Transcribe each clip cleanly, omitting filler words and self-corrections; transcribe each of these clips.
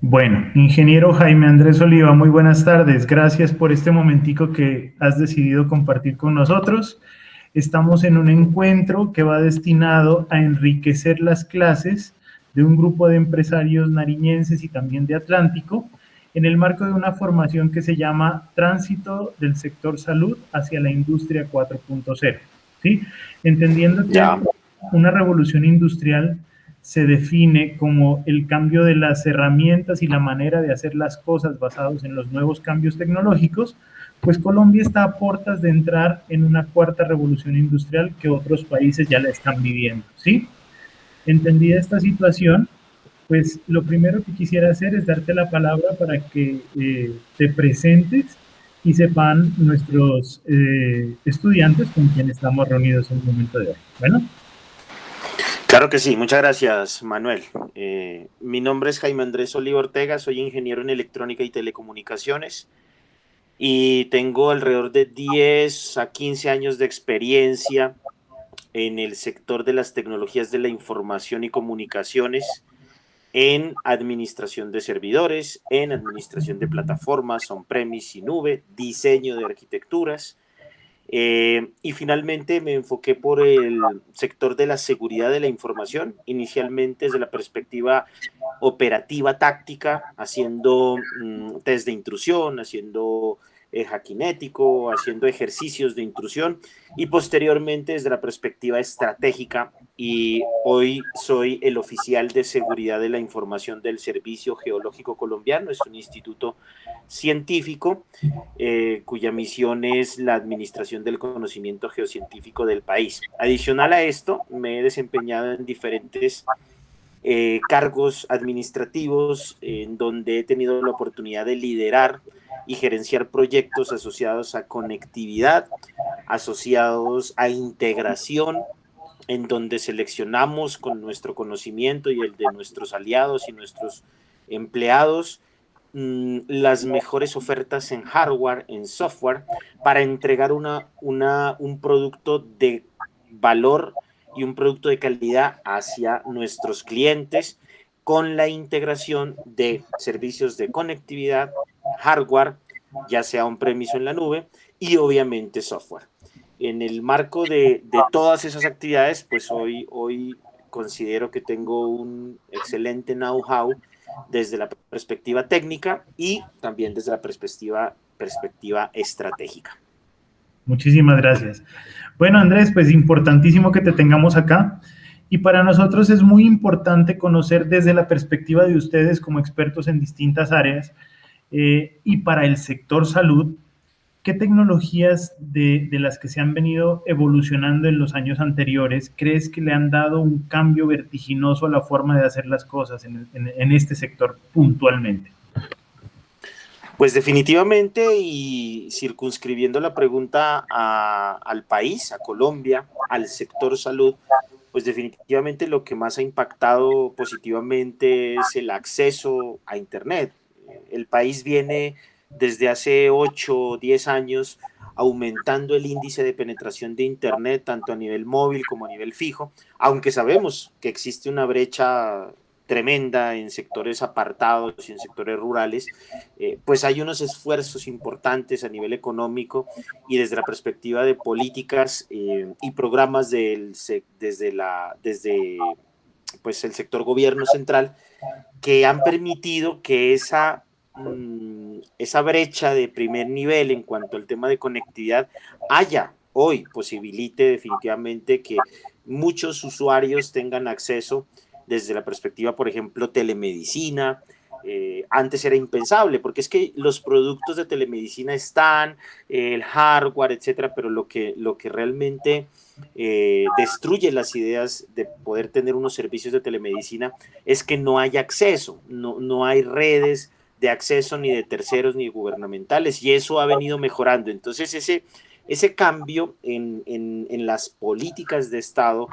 Bueno, ingeniero Jaime Andrés Oliva, muy buenas tardes. Gracias por este momentico que has decidido compartir con nosotros. Estamos en un encuentro que va destinado a enriquecer las clases de un grupo de empresarios nariñenses y también de Atlántico en el marco de una formación que se llama Tránsito del sector salud hacia la industria 4.0. ¿Sí? Entendiendo que Ya, una revolución industrial se define como el cambio de las herramientas y la manera de hacer las cosas basados en los nuevos cambios tecnológicos, pues Colombia está a puertas de entrar en una cuarta revolución industrial que otros países ya la están viviendo, ¿sí? Entendida esta situación, pues lo primero que quisiera hacer es darte la palabra para que te presentes y sepan nuestros estudiantes con quienes estamos reunidos en el momento de hoy. Bueno, claro que sí. Muchas gracias, Manuel. Mi nombre es Jaime Andrés Oliva Ortega, soy ingeniero en electrónica y telecomunicaciones y tengo alrededor de 10 a 15 años de experiencia en el sector de las tecnologías de la información y comunicaciones, en administración de servidores, en administración de plataformas on-premise y nube, diseño de arquitecturas. Y finalmente me enfoqué por el sector de la seguridad de la información, inicialmente desde la perspectiva operativa táctica, haciendo test de intrusión, haciendo hackinético, haciendo ejercicios de intrusión y posteriormente desde la perspectiva estratégica, y hoy soy el oficial de seguridad de la información del Servicio Geológico Colombiano. Es un instituto científico cuya misión es la administración del conocimiento geocientífico del país. Adicional a esto, me he desempeñado en diferentes cargos administrativos en donde he tenido la oportunidad de liderar y gerenciar proyectos asociados a conectividad, asociados a integración, en donde seleccionamos con nuestro conocimiento y el de nuestros aliados y nuestros empleados las mejores ofertas en hardware, en software, para entregar un producto de valor y un producto de calidad hacia nuestros clientes, con la integración de servicios de conectividad, hardware, ya sea on-premise o en la nube, y obviamente software. En el marco de todas esas actividades, pues hoy considero que tengo un excelente know-how desde la perspectiva técnica y también desde la perspectiva estratégica. muchísimas gracias. Bueno, Andrés, pues importantísimo que te tengamos acá. Y para nosotros es muy importante conocer desde la perspectiva de ustedes como expertos en distintas áreas y para el sector salud, ¿qué tecnologías de las que se han venido evolucionando en los años anteriores crees que le han dado un cambio vertiginoso a la forma de hacer las cosas en este sector puntualmente? Pues definitivamente, y circunscribiendo la pregunta al país, a Colombia, al sector salud, pues definitivamente lo que más ha impactado positivamente es el acceso a Internet. El país viene desde hace 8 o 10 años aumentando el índice de penetración de Internet, tanto a nivel móvil como a nivel fijo, aunque sabemos que existe una brecha tremenda en sectores apartados y en sectores rurales. Pues hay unos esfuerzos importantes a nivel económico y desde la perspectiva de políticas y programas desde pues, el sector gobierno central, que han permitido que esa brecha de primer nivel en cuanto al tema de conectividad posibilite definitivamente que muchos usuarios tengan acceso desde la perspectiva, por ejemplo, telemedicina. Antes era impensable, porque es que los productos de telemedicina están, el hardware, etcétera, pero lo que realmente destruye las ideas de poder tener unos servicios de telemedicina es que no hay acceso, no hay redes de acceso ni de terceros ni gubernamentales, y eso ha venido mejorando. Entonces ese cambio en las políticas de Estado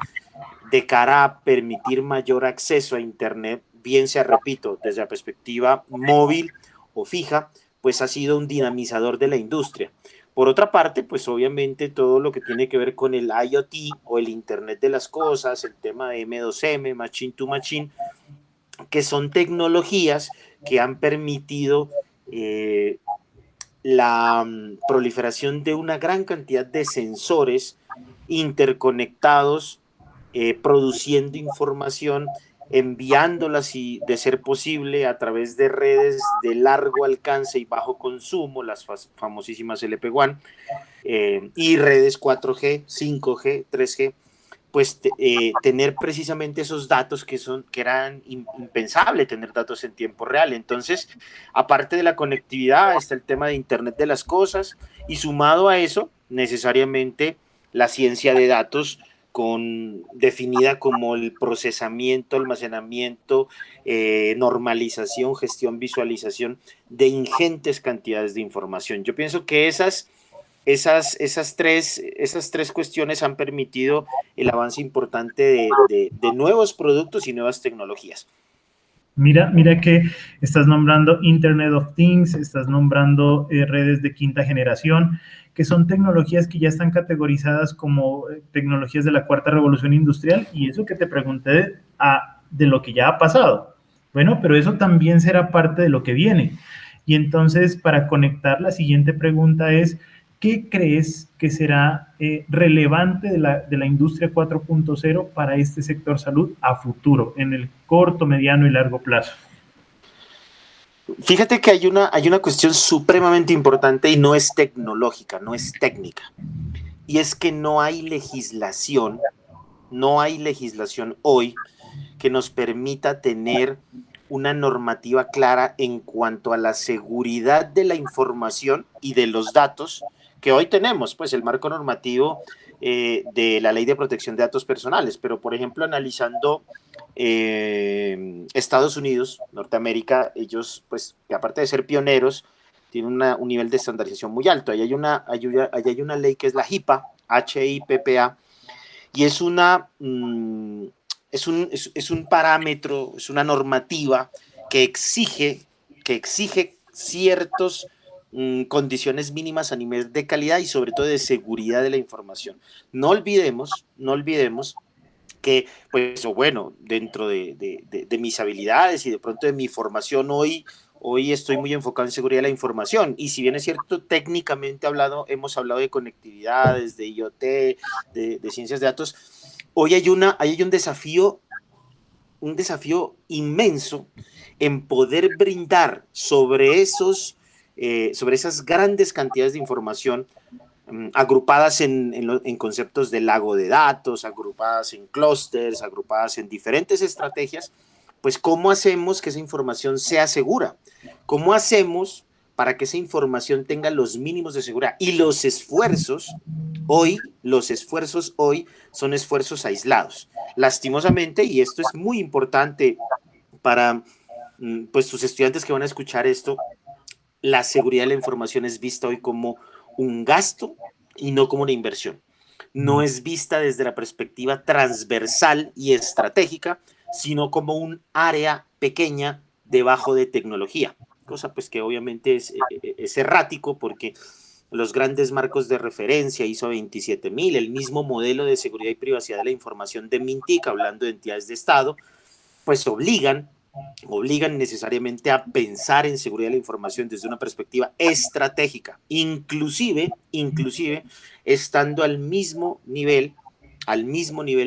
de cara a permitir mayor acceso a Internet, bien sea, repito, desde la perspectiva móvil o fija, pues ha sido un dinamizador de la industria. Por otra parte, pues obviamente todo lo que tiene que ver con el IoT o el Internet de las cosas, el tema de M2M, Machine to Machine, que son tecnologías que han permitido la proliferación de una gran cantidad de sensores interconectados, produciendo información, enviándola, si de ser posible, a través de redes de largo alcance y bajo consumo, las famosísimas LP WAN, y redes 4G, 5G, 3G, pues tener precisamente esos datos que eran impensable tener datos en tiempo real. Entonces, aparte de la conectividad, está el tema de Internet de las cosas, y sumado a eso, necesariamente la ciencia de datos, definida como el procesamiento, almacenamiento, normalización, gestión, visualización de ingentes cantidades de información. Yo pienso que esas tres cuestiones han permitido el avance importante de nuevos productos y nuevas tecnologías. Mira que estás nombrando Internet of Things, estás nombrando redes de quinta generación, que son tecnologías que ya están categorizadas como tecnologías de la cuarta revolución industrial, y eso que te pregunté de lo que ya ha pasado. Bueno, pero eso también será parte de lo que viene. Y entonces, para conectar, la siguiente pregunta es, ¿qué crees que será relevante de la industria 4.0 para este sector salud a futuro, en el corto, mediano y largo plazo? Fíjate que hay una cuestión supremamente importante, y no es tecnológica, no es técnica. Y es que no hay legislación hoy que nos permita tener una normativa clara en cuanto a la seguridad de la información y de los datos que hoy tenemos, pues el marco normativo de la Ley de Protección de Datos Personales. Pero, por ejemplo, analizando Estados Unidos, Norteamérica, ellos, pues, que aparte de ser pioneros, tienen un nivel de estandarización muy alto. Ahí hay una ley que es la HIPAA, HIPPA, y es un parámetro, es una normativa que exige ciertas condiciones mínimas a nivel de calidad y sobre todo de seguridad de la información. No olvidemos que, pues, o bueno, dentro de mis habilidades y de pronto de mi formación hoy estoy muy enfocado en seguridad de la información, y si bien es cierto, técnicamente hemos hablado de conectividades, de IoT, de ciencias de datos, hoy hay un desafío inmenso en poder brindar sobre esas grandes cantidades de información, agrupadas en conceptos de lago de datos, agrupadas en clústeres, agrupadas en diferentes estrategias. Pues, ¿cómo hacemos que esa información sea segura? ¿Cómo hacemos para que esa información tenga los mínimos de seguridad? Y los esfuerzos hoy son esfuerzos aislados. Lastimosamente, y esto es muy importante para, pues, tus estudiantes que van a escuchar esto, la seguridad de la información es vista hoy como un gasto y no como una inversión. No es vista desde la perspectiva transversal y estratégica, sino como un área pequeña debajo de tecnología, cosa pues que obviamente es errático, porque los grandes marcos de referencia, ISO 27000, el mismo modelo de seguridad y privacidad de la información de MINTIC, hablando de entidades de Estado, pues obligan necesariamente a pensar en seguridad de la información desde una perspectiva estratégica, inclusive estando al mismo nivel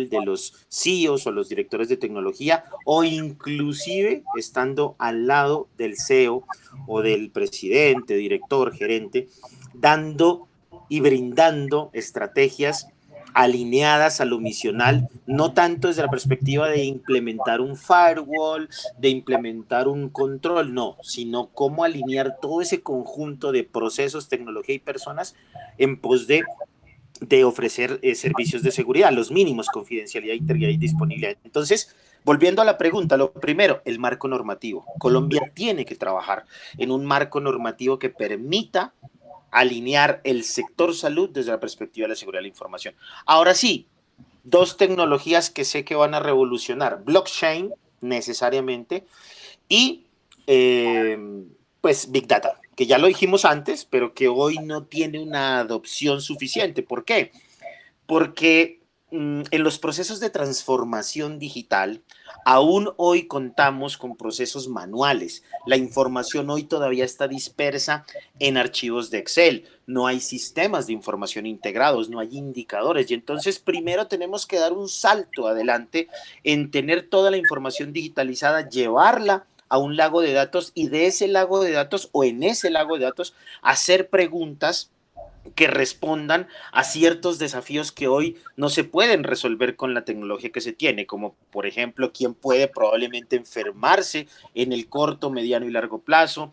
de los CEOs o los directores de tecnología, o inclusive estando al lado del CEO o del presidente, director, gerente, dando y brindando estrategias alineadas a lo misional, no tanto desde la perspectiva de implementar un firewall, de implementar un control, no, sino cómo alinear todo ese conjunto de procesos, tecnología y personas en pos de ofrecer servicios de seguridad, los mínimos, confidencialidad, integridad y disponibilidad. Entonces, volviendo a la pregunta, lo primero, el marco normativo. Colombia tiene que trabajar en un marco normativo que permita alinear el sector salud desde la perspectiva de la seguridad de la información. Ahora sí, dos tecnologías que sé que van a revolucionar: blockchain, necesariamente, y pues Big Data, que ya lo dijimos antes, pero que hoy no tiene una adopción suficiente. ¿Por qué? Porque en los procesos de transformación digital Aún hoy contamos con procesos manuales. La información hoy todavía está dispersa en archivos de Excel. No hay sistemas de información integrados, no hay indicadores. Y entonces primero tenemos que dar un salto adelante en tener toda la información digitalizada, llevarla a un lago de datos y de ese lago de datos o en ese lago de datos hacer preguntas que respondan a ciertos desafíos que hoy no se pueden resolver con la tecnología que se tiene, como por ejemplo, quién puede probablemente enfermarse en el corto, mediano y largo plazo,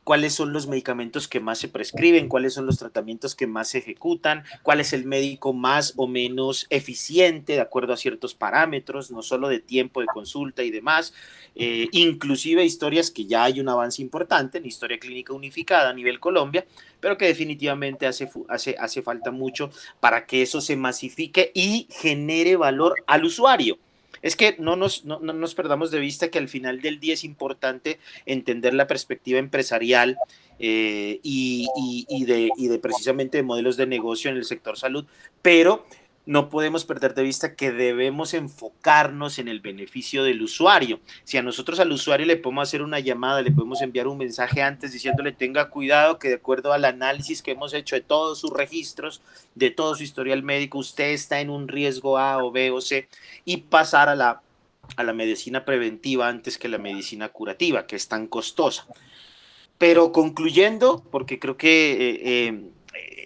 cuáles son los medicamentos que más se prescriben, cuáles son los tratamientos que más se ejecutan, cuál es el médico más o menos eficiente de acuerdo a ciertos parámetros, no solo de tiempo de consulta y demás, inclusive historias que ya hay un avance importante en historia clínica unificada a nivel Colombia, pero que definitivamente hace falta mucho para que eso se masifique y genere valor al usuario. Es que no nos perdamos de vista que al final del día es importante entender la perspectiva empresarial y de precisamente de modelos de negocio en el sector salud, pero no podemos perder de vista que debemos enfocarnos en el beneficio del usuario. Si a nosotros al usuario le podemos hacer una llamada, le podemos enviar un mensaje antes diciéndole tenga cuidado que de acuerdo al análisis que hemos hecho de todos sus registros, de todo su historial médico, usted está en un riesgo A o B o C y pasar a la medicina preventiva antes que la medicina curativa, que es tan costosa. Pero concluyendo, porque creo que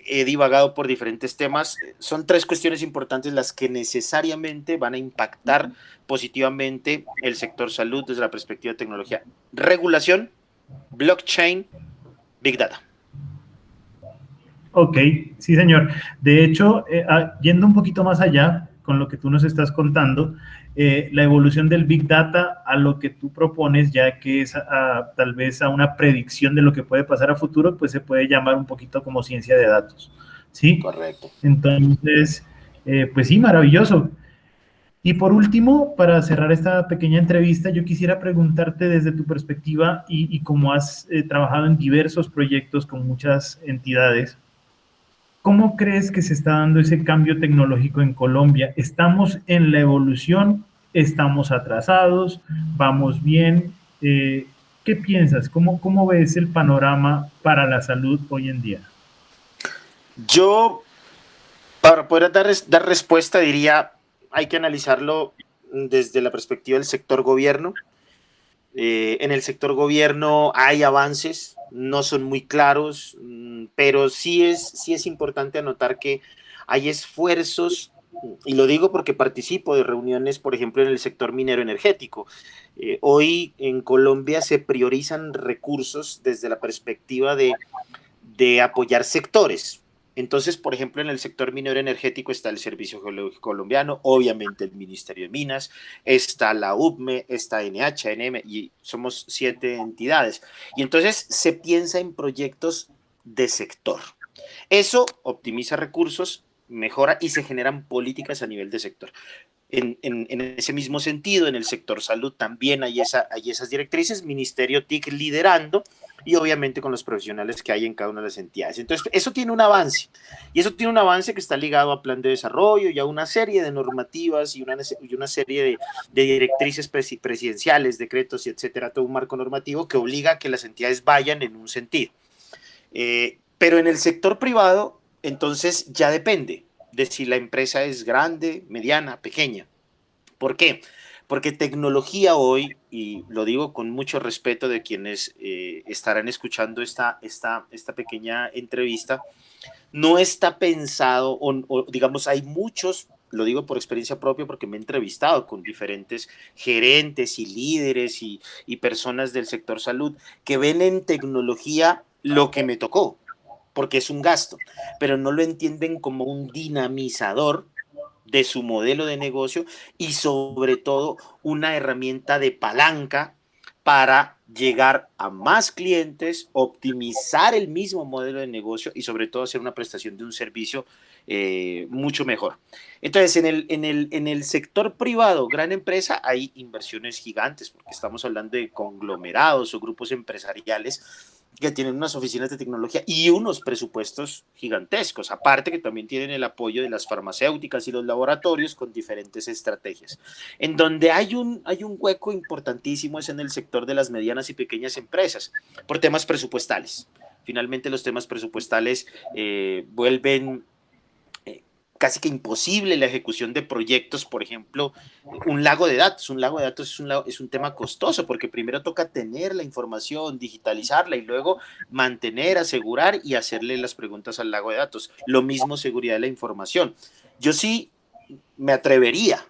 he divagado por diferentes temas, son tres cuestiones importantes las que necesariamente van a impactar positivamente el sector salud desde la perspectiva de tecnología. Regulación, blockchain, big data. Ok, sí, señor. De hecho, yendo un poquito más allá con lo que tú nos estás contando, la evolución del Big Data a lo que tú propones, ya que es tal vez a una predicción de lo que puede pasar a futuro, pues se puede llamar un poquito como ciencia de datos, ¿sí? Correcto. Entonces, pues sí, maravilloso. Y por último, para cerrar esta pequeña entrevista, yo quisiera preguntarte desde tu perspectiva y como has trabajado en diversos proyectos con muchas entidades, ¿cómo crees que se está dando ese cambio tecnológico en Colombia? ¿Estamos en la evolución? ¿Estamos atrasados? ¿Vamos bien? ¿Qué piensas? ¿Cómo ves el panorama para la salud hoy en día? Yo, para poder dar respuesta, diría, hay que analizarlo desde la perspectiva del sector gobierno. En el sector gobierno hay avances, no son muy claros, pero sí es importante anotar que hay esfuerzos, y lo digo porque participo de reuniones, por ejemplo, en el sector minero energético. Hoy en Colombia se priorizan recursos desde la perspectiva de apoyar sectores. Entonces, por ejemplo, en el sector minero energético está el Servicio Geológico Colombiano, obviamente el Ministerio de Minas, está la UPME, está NH, ANM, y somos 7 entidades. Y entonces se piensa en proyectos de sector. Eso optimiza recursos, mejora y se generan políticas a nivel de sector. En ese mismo sentido, en el sector salud también hay esas directrices, Ministerio TIC liderando y obviamente con los profesionales que hay en cada una de las entidades. Entonces, eso tiene un avance y eso tiene un avance que está ligado a plan de desarrollo y a una serie de normativas y una serie de directrices presidenciales, decretos y etcétera, todo un marco normativo que obliga a que las entidades vayan en un sentido. Pero en el sector privado, entonces ya depende de si la empresa es grande, mediana, pequeña. ¿Por qué? Porque tecnología hoy, y lo digo con mucho respeto de quienes estarán escuchando esta pequeña entrevista, no está pensado, digamos, hay muchos, lo digo por experiencia propia porque me he entrevistado con diferentes gerentes y líderes y personas del sector salud que ven en tecnología lo que me tocó, porque es un gasto, pero no lo entienden como un dinamizador de su modelo de negocio y sobre todo una herramienta de palanca para llegar a más clientes, optimizar el mismo modelo de negocio y sobre todo hacer una prestación de un servicio mucho mejor. Entonces, en el sector privado, gran empresa, hay inversiones gigantes porque estamos hablando de conglomerados o grupos empresariales que tienen unas oficinas de tecnología y unos presupuestos gigantescos, aparte que también tienen el apoyo de las farmacéuticas y los laboratorios con diferentes estrategias. En donde hay un hueco importantísimo es en el sector de las medianas y pequeñas empresas, por temas presupuestales. Finalmente los temas presupuestales vuelven casi que imposible la ejecución de proyectos, por ejemplo, un lago de datos. Un lago de datos es un tema costoso porque primero toca tener la información, digitalizarla y luego mantener, asegurar y hacerle las preguntas al lago de datos. Lo mismo seguridad de la información. Yo sí me atrevería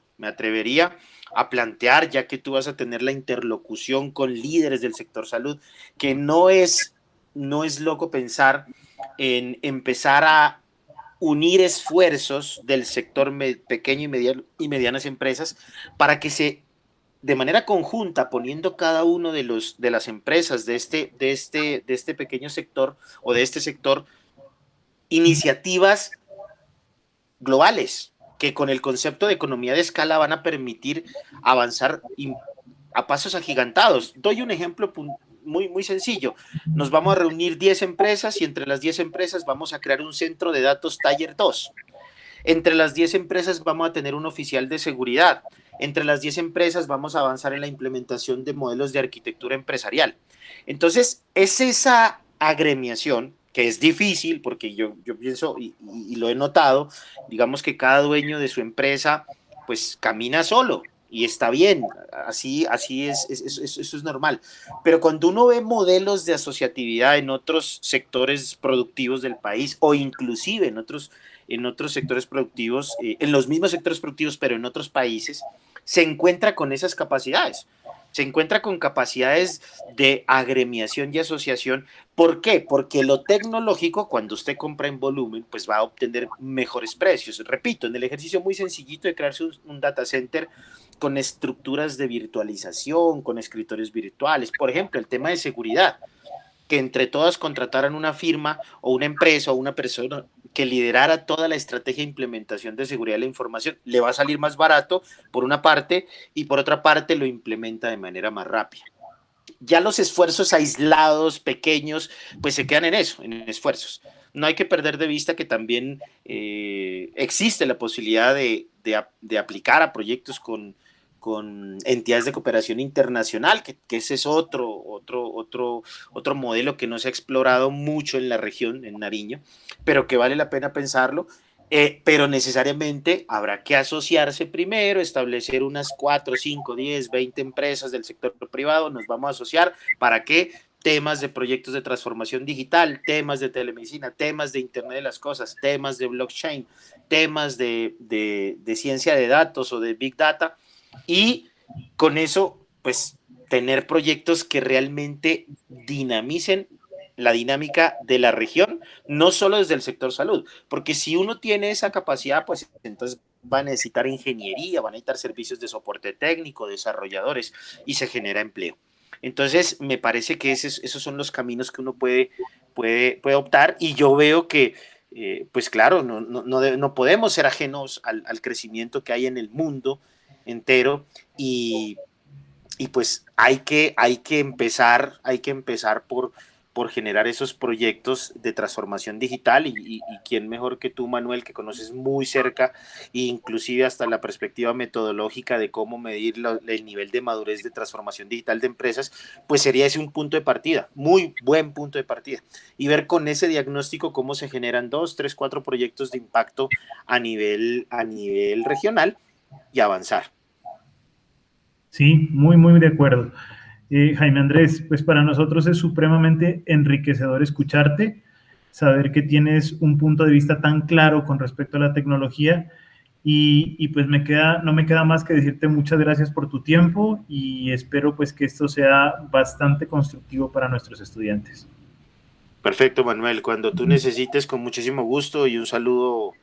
a plantear, ya que tú vas a tener la interlocución con líderes del sector salud, que no es loco pensar en empezar a unir esfuerzos del sector pequeño y medianas empresas para que de manera conjunta, poniendo cada uno de las empresas de este pequeño sector o de este sector, iniciativas globales que con el concepto de economía de escala van a permitir avanzar a pasos agigantados. Doy un ejemplo muy sencillo. Nos vamos a reunir 10 empresas y entre las 10 empresas vamos a crear un centro de datos Tier 2. Entre las 10 empresas vamos a tener un oficial de seguridad. Entre las 10 empresas vamos a avanzar en la implementación de modelos de arquitectura empresarial. Entonces, es esa agremiación que es difícil, porque yo pienso y lo he notado, digamos que cada dueño de su empresa pues camina solo, y está bien, así es, eso es normal. Pero cuando uno ve modelos de asociatividad en otros sectores productivos del país o inclusive en otros sectores productivos, en los mismos sectores productivos, pero en otros países, se encuentra con esas capacidades. Se encuentra con capacidades de agremiación y asociación. ¿Por qué? Porque lo tecnológico, cuando usted compra en volumen, pues va a obtener mejores precios. Repito, en el ejercicio muy sencillito de crearse un data center con estructuras de virtualización, con escritorios virtuales. Por ejemplo, el tema de seguridad, que entre todas contrataran una firma o una empresa o una persona que liderara toda la estrategia de implementación de seguridad de la información, le va a salir más barato por una parte y por otra parte lo implementa de manera más rápida. Ya los esfuerzos aislados, pequeños, pues se quedan en eso, en esfuerzos. No hay que perder de vista que también existe la posibilidad de aplicar a proyectos con entidades de cooperación internacional, que ese es otro modelo que no se ha explorado mucho en la región, en Nariño, pero que vale la pena pensarlo. Pero necesariamente habrá que asociarse primero, establecer unas 4, 5, 10, 20 empresas del sector privado, nos vamos a asociar para que temas de proyectos de transformación digital, temas de telemedicina, temas de Internet de las Cosas, temas de blockchain, temas de ciencia de datos o de Big Data, y con eso, pues, tener proyectos que realmente dinamicen la dinámica de la región, no solo desde el sector salud, porque si uno tiene esa capacidad, pues entonces va a necesitar ingeniería, van a necesitar servicios de soporte técnico, desarrolladores, y se genera empleo. Entonces, me parece que esos son los caminos que uno puede optar, y yo veo que, pues claro, no podemos ser ajenos al crecimiento que hay en el mundo entero, y pues hay que empezar por generar esos proyectos de transformación digital, y quién mejor que tú, Manuel, que conoces muy cerca, e inclusive hasta la perspectiva metodológica de cómo medir el nivel de madurez de transformación digital de empresas, pues sería ese un punto de partida, muy buen punto de partida, y ver con ese diagnóstico cómo se generan 2, 3, 4 proyectos de impacto a nivel regional y avanzar. Sí, muy de acuerdo. Jaime Andrés, pues para nosotros es supremamente enriquecedor escucharte, saber que tienes un punto de vista tan claro con respecto a la tecnología, y pues no me queda más que decirte muchas gracias por tu tiempo, y espero pues que esto sea bastante constructivo para nuestros estudiantes. Perfecto, Manuel. Cuando tú necesites, con muchísimo gusto, y un saludo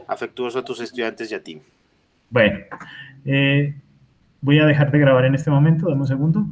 afectuoso a tus estudiantes y a ti. Bueno, voy a dejar de grabar en este momento, dame un segundo.